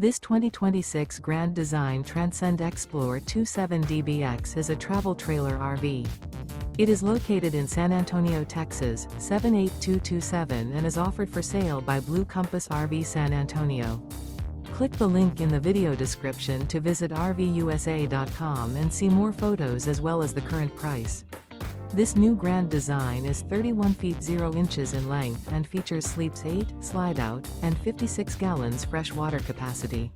This 2026 Grand Design Transcend Xplor 27DBX is a travel trailer RV. It is located in San Antonio, Texas, 78227 and is offered for sale by Blue Compass RV San Antonio. Click the link in the video description to visit RVUSA.com and see more photos as well as the current price. This new Grand Design is 31 feet 0 inches in length and features sleeps 8, slide-out, and 56 gallons fresh water capacity.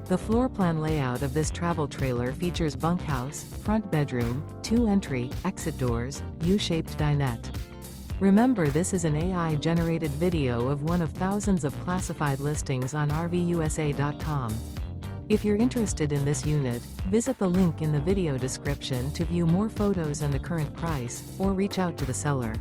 The floor plan layout of this travel trailer features bunkhouse, front bedroom, 2 entry, exit doors, U-shaped dinette. Remember, this is an AI-generated video of one of thousands of classified listings on RVUSA.com. If you're interested in this unit, visit the link in the video description to view more photos and the current price, or reach out to the seller.